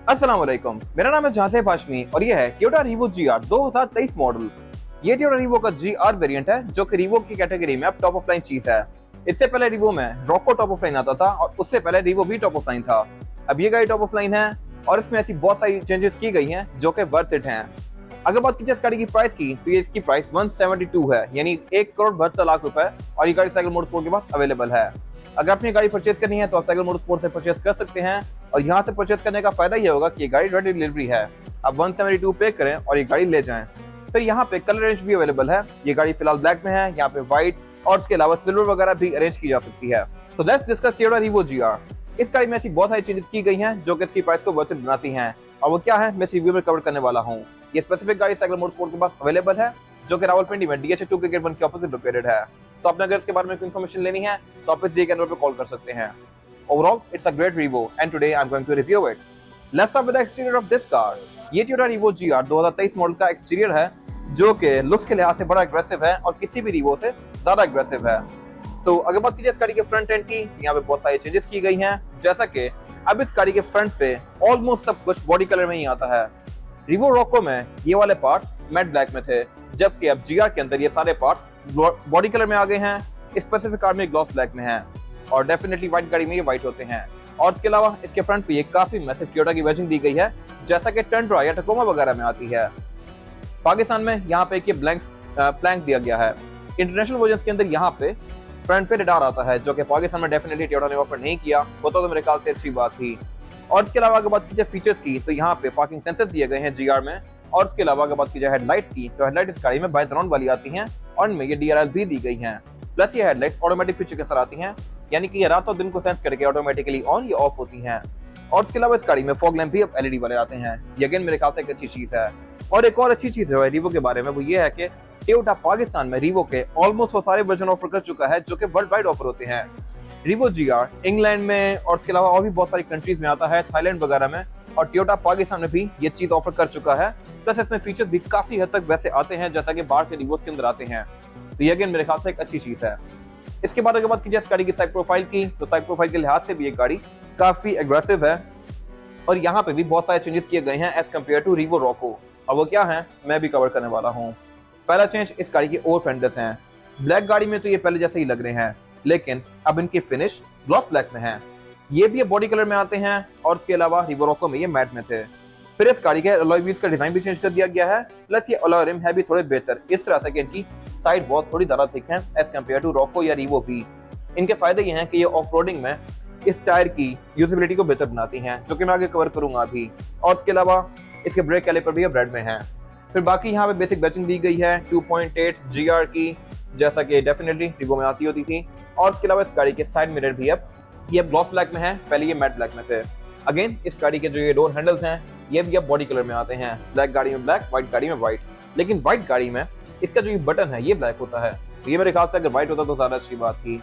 अस्सलाम वालेकुम, मेरा नाम है जहांसेब हाशमी और ये है टोयोटा रीवो GR 2023 मॉडल। ये टोयोटा रीवो का GR वेरिएंट है जो कि रीवो की कैटेगरी में अब टॉप ऑफ लाइन चीज है। इससे पहले रीवो में रॉको टॉप ऑफ लाइन आता था और उससे पहले रीवो भी टॉप ऑफ लाइन था। अब ये गाड़ी टॉप ऑफ लाइन है और इसमें ऐसी बहुत सारी चेंजेस की गई हैं जो कि वर्थ इट हैं। अगर बात की इस गाड़ी की प्राइस की तो ये इसकी प्राइस 172 है, यानी 1,72,00,000 रुपए, और ये गाड़ी साइकिल मोटरस्पोर्ट के पास अवेलेबल है। अगर अपनी गाड़ी परचेज करनी है तो आप साइकिल मोटरस्पोर्ट से परचेज कर सकते हैं और यहाँ से परचेज करने का फायदा ये होगा कि ये गाड़ी रेडी डिलीवरी है। आप 172 पे करें और ये गाड़ी ले जाएं। फिर यहाँ पे कलर रेंज भी अवेलेबल है। ये गाड़ी फिलहाल ब्लैक में है, यहाँ पे व्हाइट और इसके अलावा सिल्वर वगैरह भी अरेंज की जा सकती है। So let's discuss Toyota Revo GR। इस गाड़ी में ऐसी बहुत सारी चेंजेस की गई हैं जो कि इसकी प्राइस को वर्थ इट बनाती हैं, और वो क्या है मैं इस रिव्यू में कवर करने वाला हूँ। ये स्पेसिफिक गाड़ी साइकिल मोटरस्पोर्ट के पास अवेलेबल है जो कि रावलपिंडी में DHA2 के गेट 1 के ऑपोजिट लोकेटेड है। तो आपने अगर इसके बारे में कोई इन्फॉर्मेशन लेनी है तो आप इस दिए गए नंबर पे कॉल कर सकते हैं। Overall it's a great Revo and today I am going to review it. Let's start with the exterior of this car. ये टोयोटा रीवो GR 2023 मॉडल का एक्सटीरियर है जो कि लुक्स के लिहाज से बड़ा एग्रेसिव है और किसी भी रीवो से ज्यादा एग्रेसिव है। सो अगर बात कीजिए इस गाड़ी के फ्रंट एंड की, यहाँ पे बहुत सारी चेंजेस की गई हैं, जैसा कि अब इस गाड़ी के फ्रंट पे ऑलमोस्ट सब कुछ बॉडी कलर में ही आता है। रीवो रॉको में ये वाले पार्ट्स मैट ब्लैक में थे, जबकि अब GR के अंदर ये सारे पार्ट्स बॉडी कलर में आ गए हैं। स्पेसिफिक कार में ग्लॉस ब्लैक में है और डेफिनेटली व्हाइट गाड़ी में ये व्हाइट होते हैं। और इसके अलावा इसके फ्रंट पे ये काफी मैसिव टोयोटा की बैजिंग दी गई है, जैसा कि टंड्रा या टकोमा वगैरह में आती है। पाकिस्तान में यहाँ पे एक प्लैंक दिया गया है। इंटरनेशनल वर्जन के अंदर यहाँ पे फ्रंट पे रडार आता है, जो कि पाकिस्तान में डेफिनेटली टोयोटा ने ऑफर नहीं किया, वो तो मेरे ख्याल से अच्छी बात थी। और इसके अलावा अगर बात कीजिए फीचर्स की तो यहाँ पे पार्किंग सेंसर्स दिए गए हैं GR में। और इसके अलावा अगर बात कीजिए हेडलाइट्स की तो हेडलाइट इस गाड़ी में बाइज राउंड वाली आती हैं और इनमें ये DRL भी दी गई हैं। प्लस ये हेडलाइट्स ऑटोमेटिक फीचर के साथ आती हैं, यानी कि ये रात और दिन को सेंस करके ऑटोमेटिकली ऑन या ऑफ होती हैं। और इसके अलावा इस गाड़ी में फॉग लैंप भी अब LED वाले आते हैं। ये अगेन मेरे ख्याल से एक अच्छी चीज है। और एक और अच्छी चीज है रीवो के बारे में, वो ये है कि टोयोटा पाकिस्तान में रीवो के ऑलमोस्ट वो सारे वर्जन ऑफर कर चुका है जो कि वर्ल्ड वाइड ऑफर होते हैं। रीवो GR इंग्लैंड में और इसके अलावा और भी बहुत सारी कंट्रीज में आता है, थाईलैंड वगैरह में, और टोयोटा पाकिस्तान में भी ये चीज ऑफर कर चुका है। प्लस इसमें फीचर्स भी काफी हद तक वैसे आते हैं जैसा कि बाहर के रीवोस के अंदर आते हैं। तो ये अगेन मेरे ख्याल से एक अच्छी चीज है। इसके बाद अगर बात कीजिए इस गाड़ी की साइड प्रोफाइल की तो साइड प्रोफाइल के लिहाज से भी ये गाड़ी काफी एग्रेसिव है और यहाँ पे भी बहुत सारे चेंजेस किए गए हैं as compare to Revo Rocco. और वो क्या है मैं भी कवर करने वाला हूँ। पहला चेंज इस गाड़ी के ओवर फेंडर्स हैं। ब्लैक गाड़ी में तो ये पहले जैसे ही लग रहे हैं, लेकिन अब इनकी फिनिश ग्लॉस ब्लैक में है। ये भी बॉडी कलर में आते हैं और इसके अलावा रीवो रॉको में ये मैट में थे। फिर इस गाड़ी के अलॉय व्हील्स का डिजाइन भी चेंज कर दिया गया है। प्लस ये अलॉय रिम है भी थोड़े बेहतर, इस तरह से कि इनकी साइड बहुत थोड़ी ज्यादा थिक है एज कम्पेयर टू रॉको या रीवो भी। इनके फायदे ये हैं कि ये ऑफ रोडिंग में इस टायर की यूजेबिलिटी को बेहतर बनाती हैं, जो कि मैं आगे कवर करूंगा अभी। और इसके अलावा इसके ब्रेक कैलिपर भी अब रेड में है। फिर बाकी यहाँ पे बेसिक बैचिंग दी गई है 2.8 GR की, जैसा कि डेफिनेटली रीवो में आती होती थी। और इसके अलावा इस गाड़ी के साइड मिरर भी अब ये ग्लॉस ब्लैक में है, पहले ये मैट ब्लैक में थे। अगेन इस गाड़ी के जो ये डोर हैंडल्स हैं ये भी अब बॉडी कलर में आते हैं। ब्लैक गाड़ी में ब्लैक, व्हाइट गाड़ी में व्हाइट। लेकिन व्हाइट गाड़ी में इसका जो ये बटन है ये ब्लैक होता है, तो ये मेरे ख्याल से अगर व्हाइट होता तो ज्यादा अच्छी बात थी।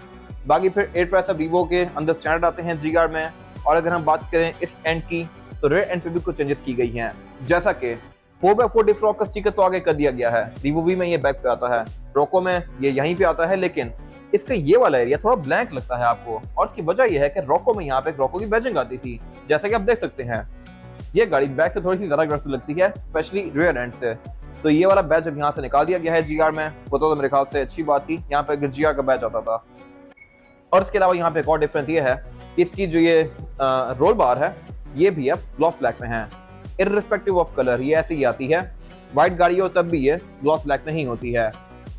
बाकी फिर एयर प्रेस अब रीवो के अंदर स्टैंडर्ड आते हैं GR में। और अगर हम बात करें इस एंड की तो रेयर एंड पे भी कुछ चेंजेस की गई हैं, जैसा कि 4x4 डिफ्रॉग का स्टिकर तो आगे कर दिया गया है। रीवो वी में ये बैक पे आता है, रॉको में ये यहीं पे आता है, लेकिन इसका ये वाला एरिया थोड़ा ब्लैंक लगता है आपको। और इसकी वजह यह है कि रॉको में यहाँ पे रॉको की बैजिंग आती थी, जैसा कि आप देख सकते हैं। ये गाड़ी बैक से थोड़ी सी ज्यादा अग्रेसिव लगती है, स्पेशली रियर एंड से। तो ये वाला बैच अब यहाँ से निकाल दिया गया है GR में, वो तो मेरे ख्याल से अच्छी बात थी। यहाँ पे GR का बैच आता था। और इसके अलावा यहाँ पे एक और डिफरेंस ये है, इसकी जो ये रोल बार है ये भी अब ग्लॉस ब्लैक में है, इररिस्पेक्टिव ऑफ कलर। ये ऐसे ही आती है, व्हाइट गाड़ी हो तब भी ये ग्लॉस ब्लैक में ही होती है।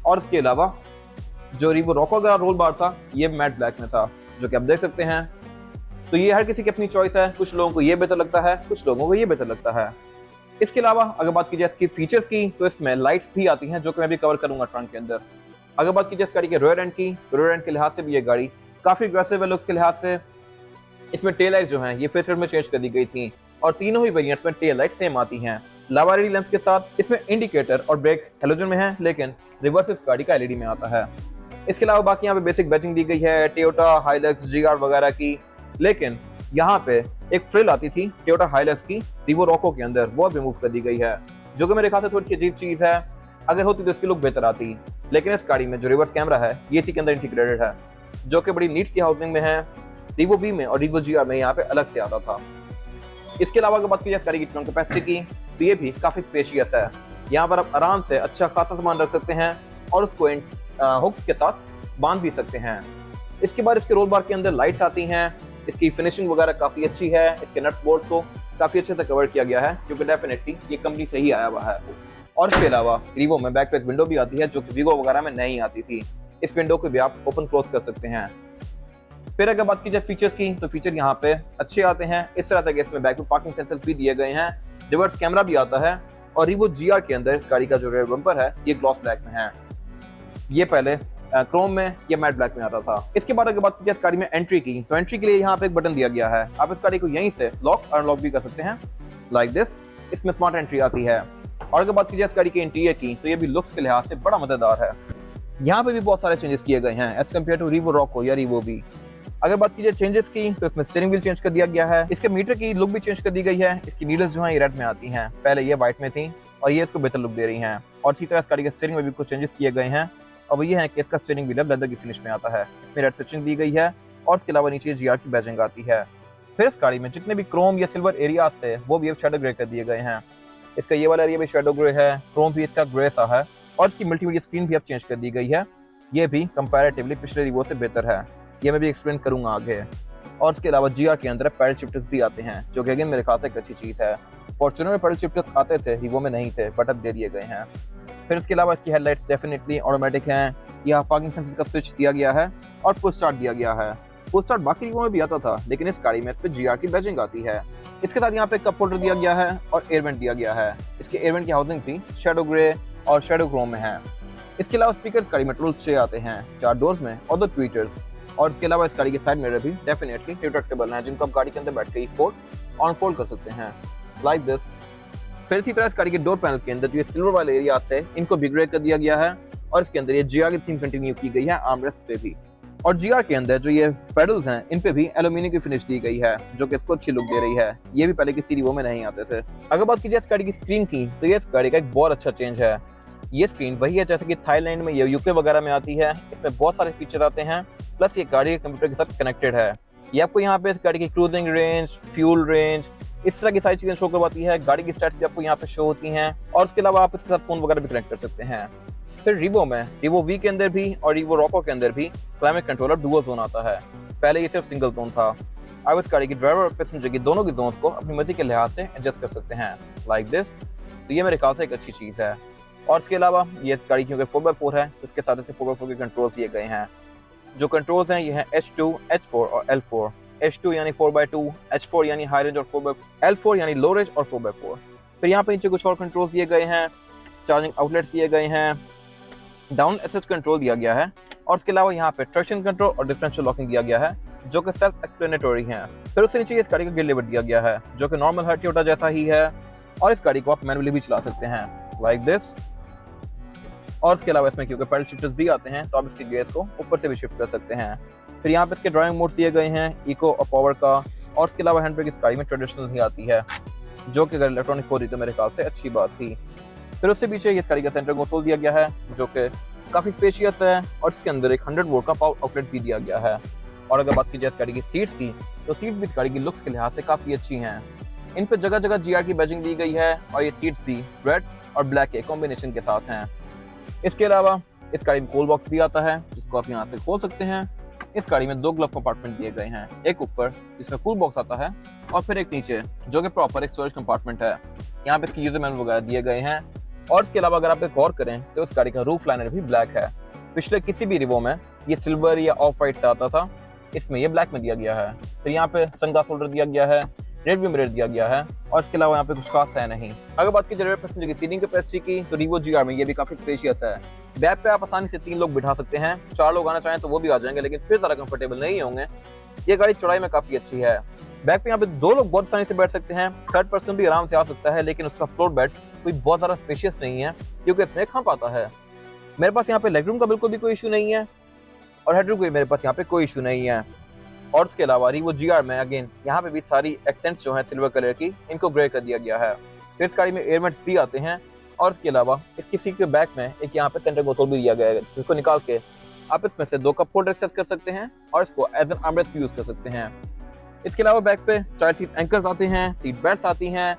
और इसके अलावा जो रीवो रॉको का रोल बार था ये मैट ब्लैक में था, जो कि आप देख सकते हैं। तो ये हर किसी की अपनी चॉइस है, कुछ लोगों को ये बेहतर लगता है, कुछ लोगों को ये बेहतर लगता है। इसके अलावा अगर बात कीजिए इसकी फीचर्स की तो इसमें लाइट्स भी आती हैं, जो कि मैं भी कवर करूंगा ट्रंक के अंदर। अगर बात कीजिए इस गाड़ी के रेयर एंड की तो रेयर एंड के लिहाज से भी ये गाड़ी काफी एग्रेसिव है लुक्स के लिहाज से। इसमें टेल लाइट जो है ये फेस में चेंज कर दी गई थी और तीनों ही वेरिएंट्स में टेल लाइट सेम आती हैं लावा LED लैंप के साथ। इसमें इंडिकेटर और ब्रेक हेलोजन में है, लेकिन रिवर्स इस गाड़ी का LED में आता है। इसके अलावा बाकी यहाँ पे बेसिक बैचिंग दी गई है टोयोटा हाइलक्स GR वगैरह की, लेकिन यहाँ पे एक फ्रिल आती थी टोयोटा हाइलक्स की रीवो रॉको के अंदर, वो रिमूव कर दी गई है, जो कि मेरे ख्याल से थोड़ी सी अजीब चीज है। अगर होती तो इसकी लुक बेहतर आती। लेकिन इस गाड़ी में जो रिवर्स कैमरा है ये इसी के अंदर इंटीग्रेटेड है, जो कि बड़ी नीट सी हाउसिंग में है। रीवो वी में और रीवो GR में यहाँ पे अलग से आता था। इसके अलावा अगर बात की जाए इस गाड़ी की ट्रंक कैपेसिटी की, तो ये भी काफी स्पेशियस है। यहाँ पर आप आराम से अच्छा खासा सामान रख सकते हैं और उसको हुक्स के साथ बांध भी सकते हैं। इसके बाद इसके रोल बार के अंदर लाइट्स आती हैं। इसकी फिनिशिंग वगैरह काफी अच्छी है। इसके नट्स बोल्ट को काफी अच्छे से कवर किया गया है, क्योंकि डेफिनेटली ये कंपनी से ही आया हुआ है। और इसके अलावा रीवो में बैक पे एक विंडो भी आती है, जो कि वीगो वगैरह में नहीं आती थी। इस विंडो को भी आप ओपन क्लोज कर सकते हैं। फिर अगर बात की जाए फीचर्स की, तो फीचर यहाँ पे अच्छे आते हैं। इस तरह से इसमें बैक में पार्किंग सेंसर भी दिए गए हैं, रिवर्स कैमरा भी आता है, और रीवो जीआर के अंदर इस गाड़ी का जो रेयर बम्पर है ये ग्लॉस ब्लैक में है। ये पहले क्रोम में या मैट ब्लैक में आता था। इसके बाद अगर बात की जाए इस गाड़ी में एंट्री की, तो एंट्री के लिए यहाँ पे एक बटन दिया गया है। आप इस गाड़ी को यहीं से लॉक और अनलॉक भी कर सकते हैं, लाइक दिस। इसमें स्मार्ट एंट्री आती है। और अगर बात की जाए इस गाड़ी के इंटीरियर की, तो ये भी लुक्स के लिहाज से बड़ा मजेदार है। यहाँ पे भी बहुत सारे चेंजेस किए गए हैं as compare to Revo Rocco या रीवो वी। अगर बात की जाए चेंजेस की, तो इसमें स्टीयरिंग व्हील चेंज कर दिया गया है। इसके मीटर की लुक भी चेंज कर दी गई है। इसकी नीडल्स जो है ये रेड में आती हैं, पहले ये व्हाइट में थी, और ये इसको बेहतर लुक दे रही हैं। और इसी तरह इस गाड़ी के स्टीयरिंग में भी कुछ चेंजेस किए गए हैं। अब ये है कि इसका स्टीयरिंग व्हील लेदर की फिनिश में आता है। इसमें रेड स्टिचिंग दी गई है, और इसके अलावा नीचे जीआर की बैजिंग आती है। फिर इस गाड़ी में जितने भी क्रोम या सिल्वर एरियाज थे वो भी अब शेडो ग्रे कर दिए गए हैं। इसका ये वाला एरिया भी शेडो ग्रे है, क्रोम भी इसका ग्रे सा है, और इसकी मल्टीमीडिया स्क्रीन भी अब चेंज कर दी गई है। ये भी कंपैरेटिवली पिछले रीवो से बेहतर है, ये मैं भी एक्सप्लेन करूंगा आगे। और इसके अलावा जीआर के अंदर पैडल शिफ्टर्स भी आते हैं, जो कि अगेन मेरे ख्याल से एक अच्छी चीज़ है। फॉर्च्यूनर में पैडल शिफ्टर्स आते थे, रीवो में नहीं थे, बट अब दे दिए गए हैं। फिर इसके अलावा इसकी हेडलाइट्स डेफिनेटली ऑटोमेटिक हैं। यहाँ पार्किंग सेंसर का स्विच दिया गया है, और पुश स्टार्ट दिया गया है। पुश स्टार्ट बाकी रीवो में भी आता था, लेकिन इस गाड़ी में इस पर जीआर की बैजिंग आती है। इसके साथ यहाँ पे कप होल्डर दिया गया है और एयर वेंट दिया गया है। इसके एयर वेंट की हाउसिंग भी शेडो ग्रे और शेडो क्रोम में है। इसके अलावा स्पीकर्स गाड़ी में टोटल 6 आते हैं, 4 डोर्स में और 2 ट्वीटर्स। और इसके अलावा इस गाड़ी के साइड मिरर भी डेफिनेटली रिट्रैक्टेबल हैं, जिनको आप गाड़ी के अंदर बैठ के फोल्ड ऑन फोल्ड कर सकते हैं, लाइक दिस। फिर इसी तरह इस गाड़ी के डोर पैनल के अंदर जो ये सिल्वर वाले एरिया थे, इनको भी ग्रे कर दिया गया है, और इसके अंदर ये जीआर की थीम कंटिन्यू की गई है आर्मरेस्ट पे भी। और जीआर के अंदर जो ये पेडल्स हैं, इन पे भी एल्यूमिनियम की फिनिश दी गई है, जो कि इसको अच्छी लुक दे रही है। ये भी पहले किसी रीवो में नहीं आते थे। अगर बात की जाए इस गाड़ी की स्क्रीन की, तो ये इस गाड़ी का एक बहुत अच्छा चेंज है। ये स्क्रीन वही है जैसे कि थाईलैंड में या यूके वगैरह में आती है। इसमें बहुत सारे फीचर आते हैं, प्लस ये गाड़ी के कंप्यूटर के साथ कनेक्टेड है। ये आपको यहाँ पे इस गाड़ी की क्रूजिंग रेंज, फ्यूल रेंज, इस तरह की सारी चीजें शो करवाती है। गाड़ी की स्टैट्स भी आपको यहाँ पे शो होती हैं, और उसके अलावा आप इसके साथ फोन वगैरह भी कनेक्ट कर सकते हैं। फिर रीवो में, रीवो वी के अंदर भी और रीवो रॉको के अंदर भी क्लाइमेट कंट्रोलर डुअल जोन आता है। पहले ये सिर्फ सिंगल जोन था। अब इस गाड़ी की ड्राइवर और पैसेंजर की दोनों की जोन्स को अपनी मर्जी के लिहाज से एडजस्ट कर सकते हैं, लाइक दिस। तो ये मेरे ख्याल से एक अच्छी चीज़ है। और इसके अलावा ये इस गाड़ी क्योंकि 4x4 है, तो इसके साथ 4x4 के कंट्रोल्स दिए गए हैं। जो कंट्रोल्स हैं ये हैं H2, H4 और L4। H2 यानी 4x2, H4 यानी हाई रेंज और 4x, L4 यानी लो रेंज और 4x4। फिर यहाँ पे नीचे कुछ और कंट्रोल्स दिए गए हैं, चार्जिंग आउटलेट्स दिए गए हैं, डाउन एसेस कंट्रोल दिया गया है, और इसके अलावा यहाँ पे ट्रैक्शन कंट्रोल और डिफरेंशियल लॉकिंग दिया गया है, जो कि सेल्फ एक्सप्लेनेटरी है। फिर उससे नीचे इस गाड़ी का गियर लीवर दिया गया है, जो कि नॉर्मल हर टोयोटा जैसा ही है, और इस गाड़ी को आप मैनुअली भी चला सकते हैं, लाइक दिस। और इसके अलावा इसमें क्योंकि पैडल शिफ्टर्स भी आते हैं, तो आप इसके गियर्स को ऊपर से भी शिफ्ट कर सकते हैं। फिर यहाँ पे इसके ड्राइविंग मोड्स दिए गए हैं, इको और पावर का, और इसके अलावा हैंड ब्रेक इस गाड़ी में ट्रेडिशनल ही आती है, जो कि अगर इलेक्ट्रॉनिक हो रही तो मेरे ख्याल से अच्छी बात थी। फिर उससे पीछे इस गाड़ी का सेंटर कंसोल दिया गया है, जो कि काफ़ी स्पेशियस है, और इसके अंदर एक 100 वोल्ट का पावर आउटलेट भी दिया गया है। और अगर बात की जाए इस गाड़ी की सीट्स की, तो सीट्स भी इस गाड़ी की लुक्स के लिहाज से काफ़ी अच्छी हैं। इन पर जगह जगह जीआर की बैजिंग दी गई है, और ये सीट्स भी रेड और ब्लैक के कॉम्बिनेशन के साथ हैं। इसके अलावा इस गाड़ी में कूल बॉक्स भी आता है, जिसको आप यहाँ से खोल सकते हैं। इस गाड़ी में 2 ग्लव कंपार्टमेंट दिए गए हैं, एक ऊपर जिसमें कूल बॉक्स आता है, और फिर एक नीचे जो कि प्रॉपर एक स्टोरेज कंपार्टमेंट है। यहाँ पे इसकी यूजर मैनुअल वगैरह दिए गए हैं। और इसके अलावा अगर आप एक गौर करें तो इस गाड़ी का रूफ लाइनर भी ब्लैक है। पिछले किसी भी रिवो में ये सिल्वर या ऑफ वाइट से आता था, इसमें ये ब्लैक में दिया गया है। फिर यहाँ पे सनग्लास होल्डर दिया गया है, रेड व्यू मिरर दिया गया है, और इसके अलावा यहाँ पे कुछ खास है नहीं। अगर बात की जाए पैसेंजर की सीटिंग कैपेसिटी की, तो रीवो जीआर में ये भी काफी स्पेशियस है। बैक पे आप आसानी से 3 लोग बिठा सकते हैं, 4 लोग आना चाहें तो वो भी आ जाएंगे, लेकिन फिर ज्यादा कंफर्टेबल नहीं होंगे। ये गाड़ी चौड़ाई में काफी अच्छी है। बैक पे यहाँ पे 2 लोग बहुत आसानी से बैठ सकते हैं, थर्ड पर्सन भी आराम से आ सकता है, लेकिन उसका फ्लोर बेड कोई बहुत ज्यादा स्पेशियस नहीं है, क्योंकि इसमें एक हम्प आता है। मेरे पास यहाँ पे लेगरूम का बिल्कुल भी कोई इशू नहीं है, और हेडरूम का मेरे पास यहाँ पे कोई इशू नहीं है। और इसके अलावा रीवो जीआर में अगेन यहाँ पे भी सारी एक्सेंट्स जो है सिल्वर कलर की, इनको ग्रे कर दिया गया है। फिर इस गाड़ी में एयरमेंट्स भी आते हैं, और इसके अलावा इसकी सीट के बैक में एक यहाँ पे सेंटर कंसोल भी दिया गया है, जिसको निकाल के आप इसमें से 2 कप होल्डर एक्सेस कर सकते हैं, और इसको एज एन आर्मरेस्ट यूज कर सकते हैं। इसके अलावा बैक पे चाइल्ड सीट एंकर्स आते हैं, सीट बेल्ट आती हैं,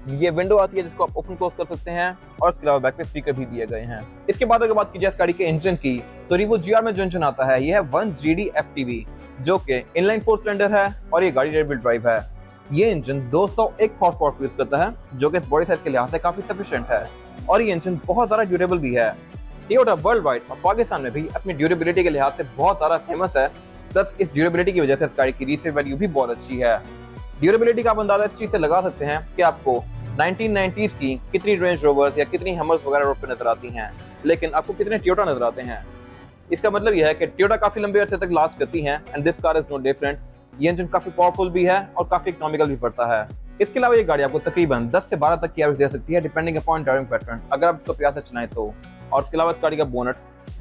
ये विंडो आती है जिसको आप ओपन क्लोज कर सकते हैं और इसके अलावा बैक पे स्पीकर भी दिए गए हैं। इसके बाद अगर बात की जाए इस गाड़ी के इंजन की, तो रिवो GR में जो इंजन आता है ये है 1GD FTV, जो कि इनलाइन 4 सिलेंडर है और ये गाड़ी रेयर व्हील ड्राइव है। ये इंजन 201 हॉर्स पावर प्रोड्यूस करता है, जो कि इस बॉडी साइज के लिहाज से काफी सफिशिएंट है और ये इंजन बहुत ज्यादा ड्यूरेबल भी है। टोयोटा वर्ल्ड वाइड और पाकिस्तान में भी अपनी ड्यूरेबिलिटी के लिहाज से बहुत ज्यादा फेमस है। प्लस इस ड्यूरेबिलिटी की वजह से इस गाड़ी की रीसेल वैल्यू भी बहुत अच्छी है। ड्यूरेबिलिटी का आप अंदाजा इस चीज से लगा सकते हैं कि आपको 1990s की कितनी रेंज रोवर्स या कितनी हमर्स वगैरह रोड पे नजर आती हैं, लेकिन आपको कितने टोयोटा नजर आते हैं। इसका मतलब यह है कि टोयोटा काफी लंबे अरसे तक लास्ट करती है and this car is no different. ये इंजन काफी पावरफुल भी है और काफी इकोनॉमिकल भी पड़ता है। इसके अलावा ये गाड़ी आपको तकरीबन 10 से 12 तक की एवरेज दे सकती है डिपेंडिंग अपॉन ड्राइविंग पैटर्न, अगर आप इसको प्यार से चलाएं तो। और इसके अलावा इस गाड़ी का बोनट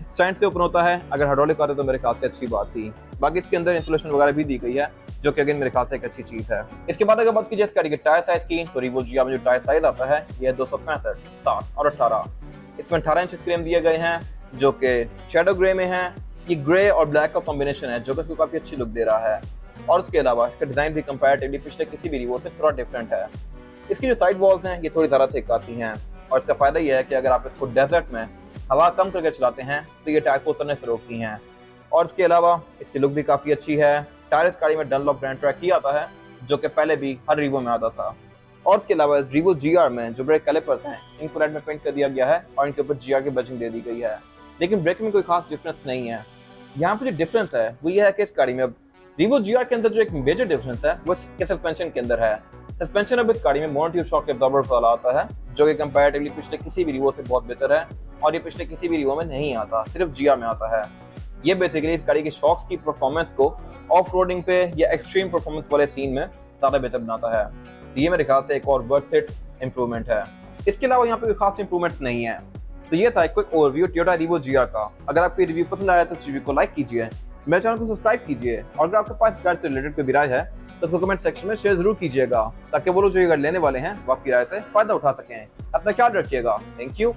स्टैंड से ओपन होता है, अगर हाइड्रोलिक कार है तो मेरे ख्याल से अच्छी बात थी। बाकी इसके अंदर इंसुलेशन वगैरह भी दी गई है, जो कि अगेन मेरे ख्याल से एक अच्छी चीज है। इसके बाद अगर बात की जाए इस गाड़ी के टायर साइज की, तो रिवो GR में जो टायर साइज आता है ये 265, 60 और 18। इसमें 18 इंच फ्रेम दिए गए हैं जो कि शेडो ग्रे में है। ये ग्रे और ब्लैक का कॉम्बिनेशन है जो कि इसको काफी अच्छी लुक दे रहा है। और उसके अलावा इसका डिजाइन भी कंपैरेटिवली पिछले किसी भी रिवो से थोड़ा डिफरेंट है। इसकी जो साइड वॉल्स हैं ये थोड़ी ज्यादा थिक आती हैं और इसका फायदा ये है कि अगर आप इसको डेजर्ट में हवा कम करके चलाते हैं तो ये टायर को उतरने से रोकती हैं। और इसके अलावा इसकी लुक भी काफी अच्छी है। टायर इस गाड़ी में डनलॉप ब्रांड ट्रैक किया आता है, जो कि पहले भी हर रिवो में आता था। और इसके अलावा रिवो GR में जो ब्रेक कैलिपर्स हैं इनको रेड में पेंट कर दिया गया है और इनके ऊपर GR की बैजिंग दे दी गई है, लेकिन ब्रेक में कोई खास डिफरेंस नहीं है। यहाँ पे जो डिफरेंस है वो ये है कि इस गाड़ी में रिवो GR के अंदर जो एक मेजर डिफरेंस है वो इसके सस्पेंशन के अंदर है। सस्पेंशन अब इस गाड़ी में मोनोट्यूब शॉक एब्जॉर्बर वाला आता है, जो कि कंपैरेटिवली पिछले किसी भी रिवो से बहुत बेहतर है और ये पिछले किसी भी रिवो में नहीं आता, सिर्फ GR में आता है। ये बेसिकली इस गाड़ी की शॉक्स की परफॉर्मेंस को ऑफ रोडिंग पे या एक्सट्रीम परफॉर्मेंस वाले सीन में ज्यादा बेहतर बनाता है। तो ये मेरे ख्याल से एक और वर्थ इट इंप्रूवमेंट है। इसके अलावा यहाँ पे कोई खास इंप्रूवमेंट नहीं है। तो ये था एक quick overview Toyota Revo GR का। अगर आपको रिव्यू पसंद आया तो इस रिव्यू को लाइक कीजिए, मेरे चैनल को सब्सक्राइब कीजिए और अगर आपके पास गाड़ी से रिलेटेड कोई भी राय है तो उसको कमेंट सेक्शन में शेयर जरूर कीजिएगा, ताकि वो लोग जो ये गाड़ी लेने वाले हैं वो आपकी राय से फायदा उठा सकें। अपना ख्याल रखिएगा। Thank you.